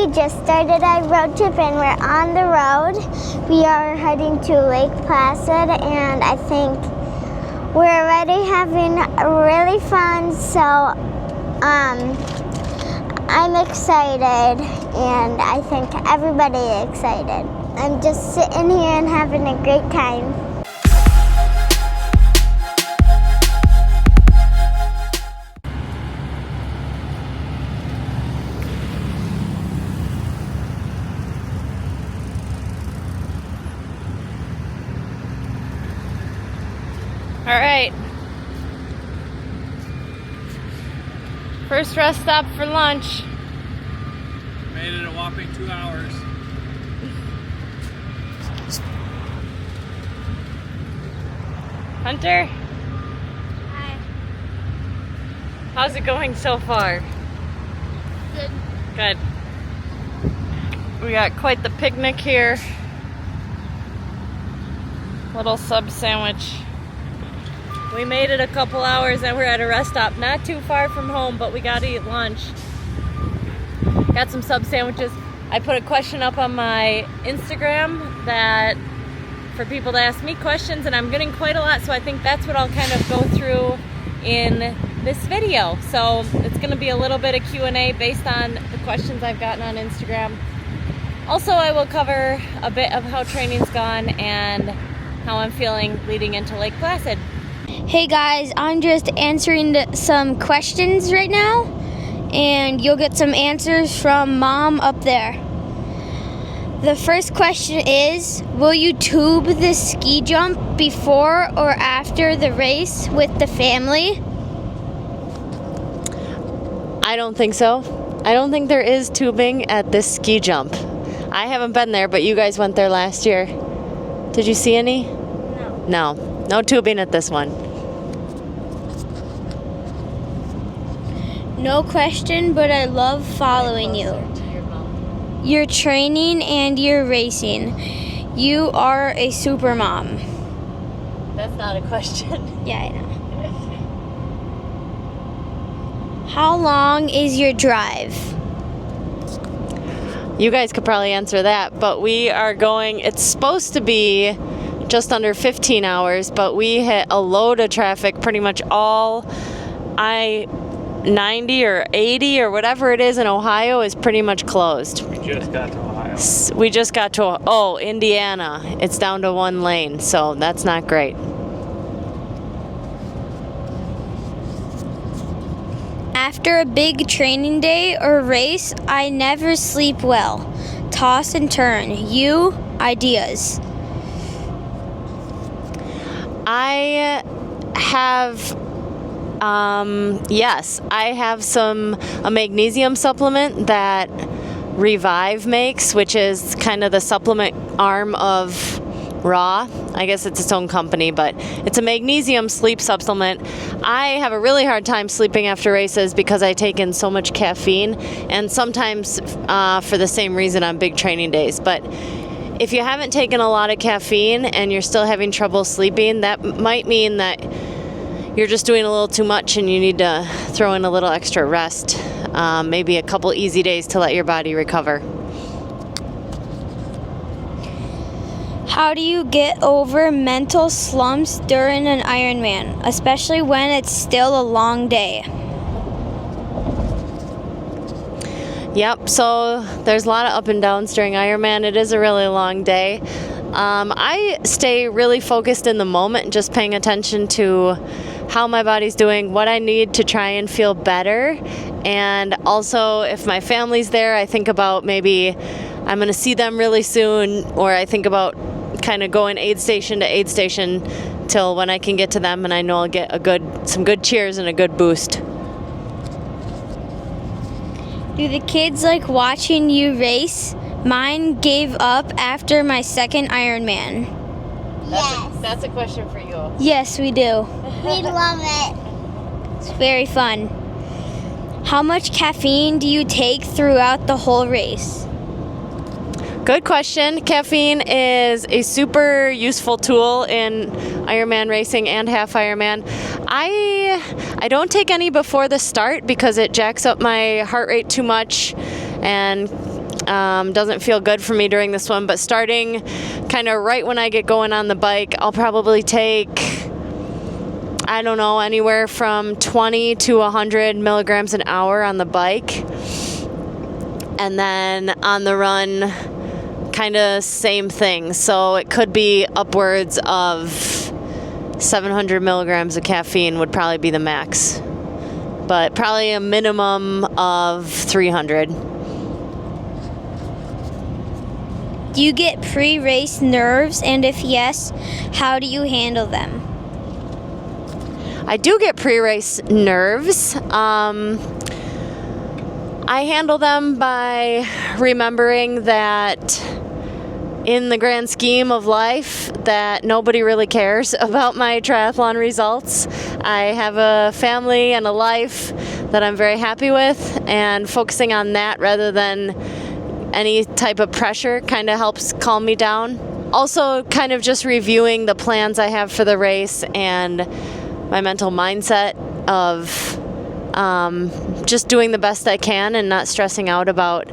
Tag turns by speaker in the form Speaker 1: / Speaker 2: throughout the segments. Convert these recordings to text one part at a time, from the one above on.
Speaker 1: we just started our road trip and we're on the road. We are heading to Lake Placid, and I think we're already having really fun, so I'm excited, and I think everybody is excited. I'm just sitting here and having a great time.
Speaker 2: All right. First rest stop for lunch.
Speaker 3: Made it a whopping 2 hours.
Speaker 2: Hunter?
Speaker 1: Hi.
Speaker 2: How's it going so far?
Speaker 1: Good.
Speaker 2: Good. We got quite the picnic here. Little sub sandwich. We made it a couple hours and we're at a rest stop not too far from home, but we gotta eat lunch. Got some sub sandwiches. I put a question up on my Instagram that for people to ask me questions, and I'm getting quite a lot, so I think that's what I'll kind of go through in this video. So it's gonna be a little bit of Q&A based on the questions I've gotten on Instagram. Also, I will cover a bit of how training's gone and how I'm feeling leading into Lake Placid.
Speaker 4: Hey guys, I'm just answering some questions right now, and you'll get some answers from Mom up there. The first question is, will you tube the ski jump before or after the race with the family?
Speaker 2: I don't think so. I don't think there is tubing at this ski jump. I haven't been there, but you guys went there last year. Did you see any? No. No tubing at this one.
Speaker 4: No question, but I love following you. You're training and you're racing. You are a super mom.
Speaker 2: That's not a question.
Speaker 4: Yeah, I know. How long is your drive?
Speaker 2: You guys could probably answer that, but we are going, it's supposed to be just under 15 hours, but we hit a load of traffic pretty much all I-90 or 80 or whatever it is in Ohio is pretty much closed.
Speaker 3: We just got to Ohio.
Speaker 2: We just got to, Indiana. It's down to one lane, so that's not great.
Speaker 4: After a big training day or race, I never sleep well. Toss and turn. You, ideas.
Speaker 2: I have, yes, I have a magnesium supplement that Revive makes, which is kind of the supplement arm of Raw. I guess it's its own company, but it's a magnesium sleep supplement. I have a really hard time sleeping after races because I take in so much caffeine, and sometimes for the same reason on big training days. But if you haven't taken a lot of caffeine and you're still having trouble sleeping, that might mean that you're just doing a little too much and you need to throw in a little extra rest, maybe a couple easy days to let your body recover.
Speaker 4: How do you get over mental slumps during an Ironman, especially when it's still a long day?
Speaker 2: Yep, so there's a lot of up and downs during Ironman. It is a really long day. I stay really focused in the moment, just paying attention to how my body's doing, what I need to try and feel better. And also, if my family's there, I think about maybe I'm going to see them really soon, or I think about kind of going aid station to aid station till when I can get to them and I know I'll get some good cheers and a good boost.
Speaker 4: Do the kids like watching you race? Mine gave up after my second Ironman.
Speaker 1: Yes.
Speaker 2: That's a question for you.
Speaker 4: Yes, we do.
Speaker 1: We love it.
Speaker 4: It's very fun. How much caffeine do you take throughout the whole race?
Speaker 2: Good question. Caffeine is a super useful tool in Ironman racing and half Ironman. I don't take any before the start because it jacks up my heart rate too much and Doesn't feel good for me during the swim, but starting kind of right when I get going on the bike, I'll probably take, I don't know, anywhere from 20 to 100 milligrams an hour on the bike. And then on the run, kind of same thing. So it could be upwards of 700 milligrams of caffeine would probably be the max. But probably a minimum of 300.
Speaker 4: Do you get pre-race nerves? And if yes, how do you handle them?
Speaker 2: I do get pre-race nerves. I handle them by remembering that in the grand scheme of life that nobody really cares about my triathlon results. I have a family and a life that I'm very happy with, and focusing on that rather than any type of pressure kind of helps calm me down. Also, kind of just reviewing the plans I have for the race and my mental mindset of just doing the best I can and not stressing out about,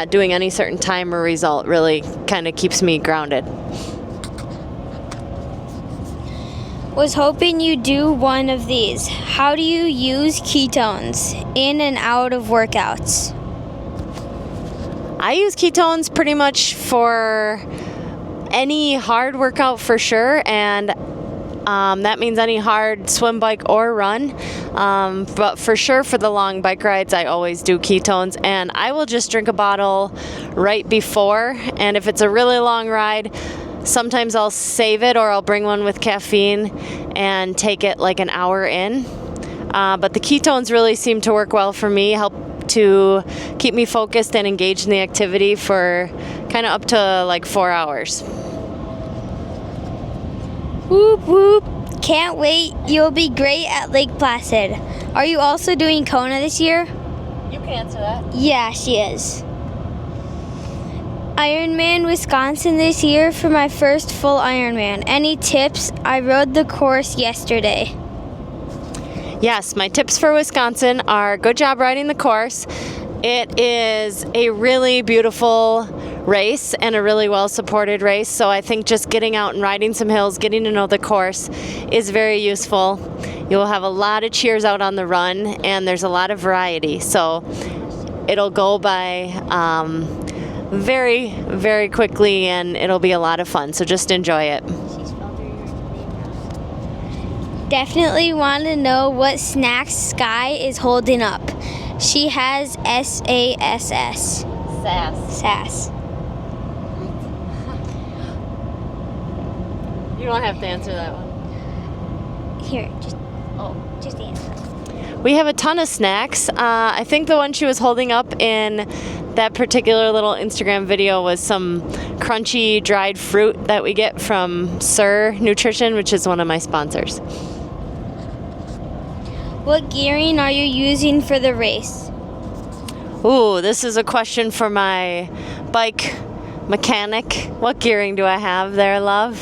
Speaker 2: doing any certain time or result really kind of keeps me grounded.
Speaker 4: Was hoping you do one of these. How do you use ketones in and out of workouts?
Speaker 2: I use ketones pretty much for any hard workout for sure, and that means any hard swim, bike, or run. But for sure for the long bike rides, I always do ketones, and I will just drink a bottle right before. And if it's a really long ride, sometimes I'll save it or I'll bring one with caffeine and take it like an hour in. But the ketones really seem to work well for me, help to keep me focused and engaged in the activity for kind of up to like 4 hours.
Speaker 4: Whoop whoop. Can't wait. You'll be great at Lake Placid. Are you also doing Kona this year?
Speaker 2: You can answer that.
Speaker 4: Yeah, she is. Ironman Wisconsin this year for my first full Ironman. Any tips? I rode the course yesterday.
Speaker 2: Yes, my tips for Wisconsin are good job riding the course. It is a really beautiful race and a really well-supported race, so I think just getting out and riding some hills, getting to know the course is very useful. You'll have a lot of cheers out on the run, and there's a lot of variety, so it'll go by very, very quickly, and it'll be a lot of fun, so just enjoy it.
Speaker 4: Definitely want to know what snacks Sky is holding up. She has SASS. Sass.
Speaker 2: You don't have to answer that one.
Speaker 4: Here, just answer.
Speaker 2: We have a ton of snacks. I think the one she was holding up in that particular little Instagram video was some crunchy dried fruit that we get from Sir Nutrition, which is one of my sponsors.
Speaker 4: What gearing are you using for the race?
Speaker 2: Ooh, this is a question for my bike mechanic. What gearing do I have there, love?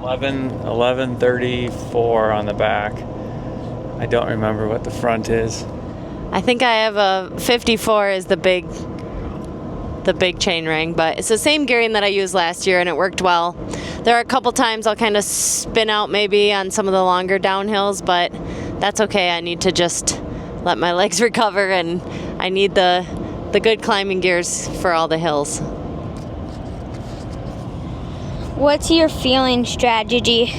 Speaker 3: 1134 on the back. I don't remember what the front is.
Speaker 2: I think I have a 54 is the big chain ring, but it's the same gearing that I used last year and it worked well. There are a couple times I'll kind of spin out maybe on some of the longer downhills, but that's okay. I need to just let my legs recover, and I need the good climbing gears for all the hills.
Speaker 4: What's your fueling strategy?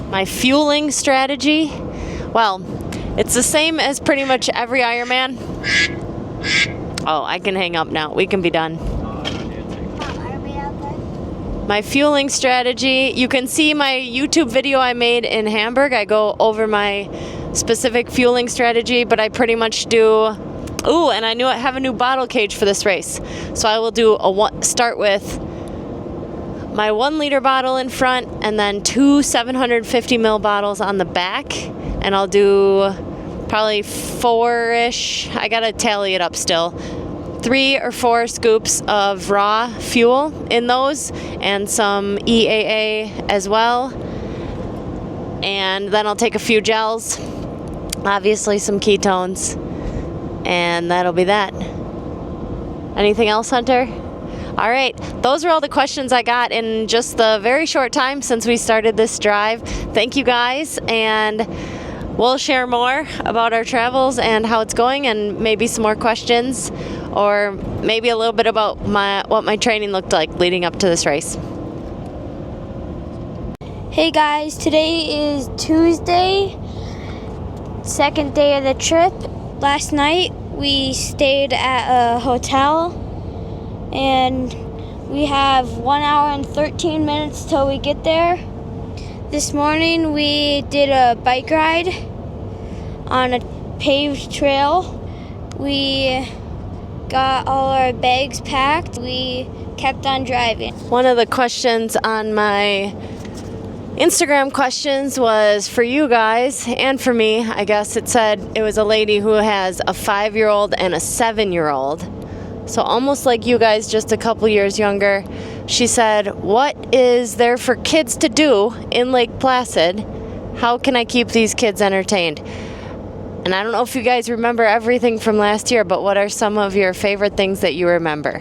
Speaker 2: My fueling strategy? Well, it's the same as pretty much every Ironman. Oh, I can hang up now. We can be done. My fueling strategy, you can see my YouTube video I made in Hamburg. I go over my specific fueling strategy, but I pretty much do, and I have a new bottle cage for this race. So I will start with my 1 liter bottle in front and then 2 750 ml bottles on the back. And I'll do probably 4-ish, I gotta tally it up still, 3 or 4 scoops of raw fuel in those and some EAA as well. And then I'll take a few gels, obviously some ketones, and that'll be that. Anything else, Hunter? All right, those are all the questions I got in just the very short time since we started this drive. Thank you guys, and we'll share more about our travels and how it's going, and maybe some more questions, or maybe a little bit about what my training looked like leading up to this race.
Speaker 4: Hey guys, today is Tuesday, second day of the trip. Last night we stayed at a hotel and we have 1 hour and 13 minutes till we get there. This morning we did a bike ride on a paved trail. We got all our bags packed. We kept on driving.
Speaker 2: One of the questions on my Instagram questions was for you guys and for me. I guess it said it was a lady who has a 5-year-old and a 7-year-old. So almost like you guys, just a couple years younger. She said, what is there for kids to do in Lake Placid? How can I keep these kids entertained? And I don't know if you guys remember everything from last year, but what are some of your favorite things that you remember?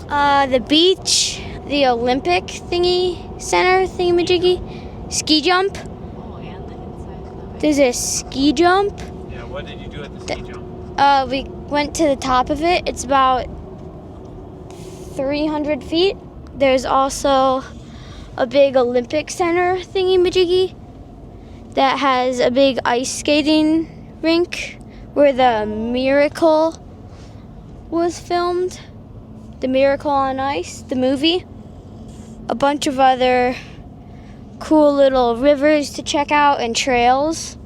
Speaker 4: The beach, the Olympic center thingy-majiggy, ski jump.
Speaker 2: Oh, and the inside.
Speaker 4: There's a ski jump.
Speaker 3: Yeah, what did you do at the ski jump?
Speaker 4: We went to the top of it. It's about 300 feet. There's also a big Olympic center thingy-majiggy that has a big ice skating rink where the Miracle was filmed. The Miracle on Ice, the movie. A bunch of other cool little rivers to check out and trails.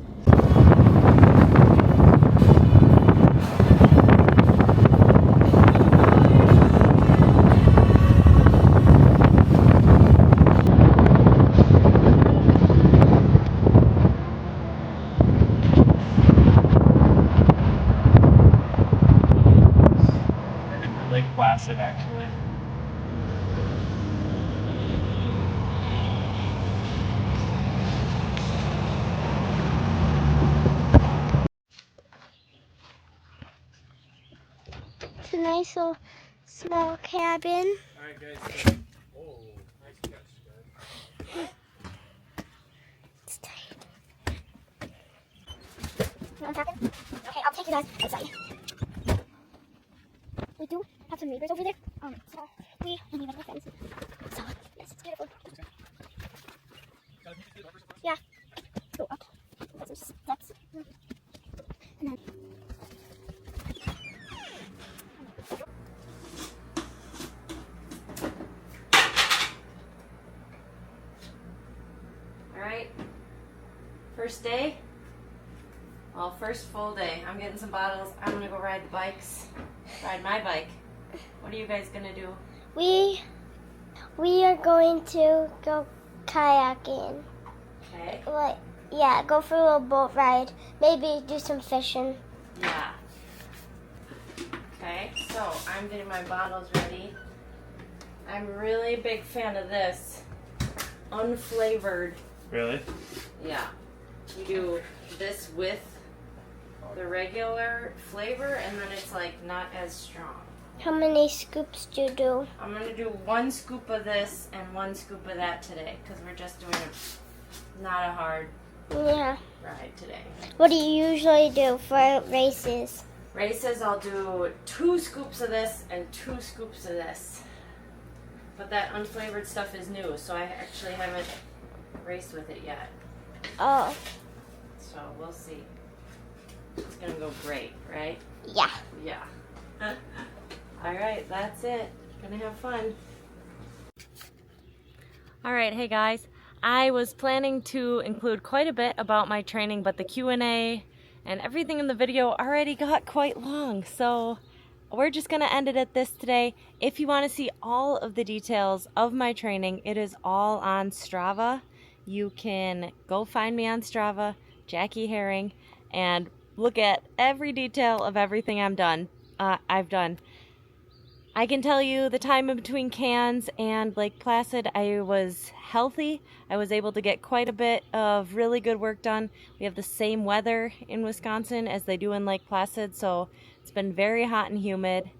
Speaker 3: Lake Placid, actually.
Speaker 1: It's a nice little small cabin.
Speaker 3: Alright, guys. Oh, nice catch, guys.
Speaker 1: It's tight. You know what I'm talking? Okay, I'll take you guys outside. We do have some neighbors over there. So we need other friends. So yes, it's beautiful. Yeah. Go up. There's some steps. And then
Speaker 2: All right, first day. Well, first full day. I'm getting some bottles. I'm gonna go ride the bikes. Ride my bike. What are you guys gonna do?
Speaker 1: we are going to go kayaking.
Speaker 2: Okay.
Speaker 1: Like, yeah, go for a little boat ride. Maybe do some fishing.
Speaker 2: Yeah. Okay, so I'm getting my bottles ready. I'm really a big fan of this. Unflavored.
Speaker 3: Really?
Speaker 2: Yeah. You do this with the regular flavor and then it's like not as strong.
Speaker 1: How many scoops do you do?
Speaker 2: I'm gonna do 1 scoop of this and 1 scoop of that today because we're just doing not a hard
Speaker 1: Yeah.
Speaker 2: ride today.
Speaker 1: What do you usually do for races?
Speaker 2: Races, I'll do 2 scoops of this and 2 scoops of this. But that unflavored stuff is new, so I actually haven't raced with it yet.
Speaker 1: Oh,
Speaker 2: So we'll see. It's gonna go great, right?
Speaker 1: yeah.
Speaker 2: Yeah. All right, that's it. Gonna have fun. All right, hey guys. I was planning to include quite a bit about my training, but the Q&A and everything in the video already got quite long, so we're just gonna end it at this today. If you want to see all of the details of my training, it is all on Strava. You can go find me on Strava, Jackie Herring, and look at every detail of everything I've done. I can tell you the time in between Cairns and Lake Placid, I was healthy. I was able to get quite a bit of really good work done. We have the same weather in Wisconsin as they do in Lake Placid, so it's been very hot and humid.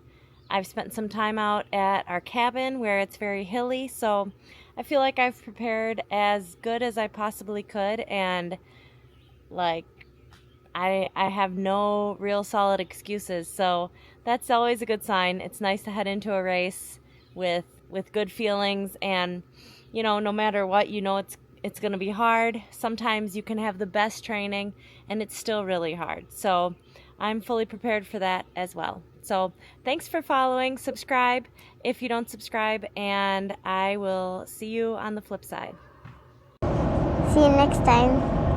Speaker 2: I've spent some time out at our cabin where it's very hilly, so I feel like I've prepared as good as I possibly could, and like I have no real solid excuses, so that's always a good sign. It's nice to head into a race with good feelings, and no matter what, it's going to be hard. Sometimes you can have the best training and it's still really hard. So I'm fully prepared for that as well. So thanks for following. Subscribe if you don't subscribe, and I will see you on the flip side.
Speaker 1: See you next time.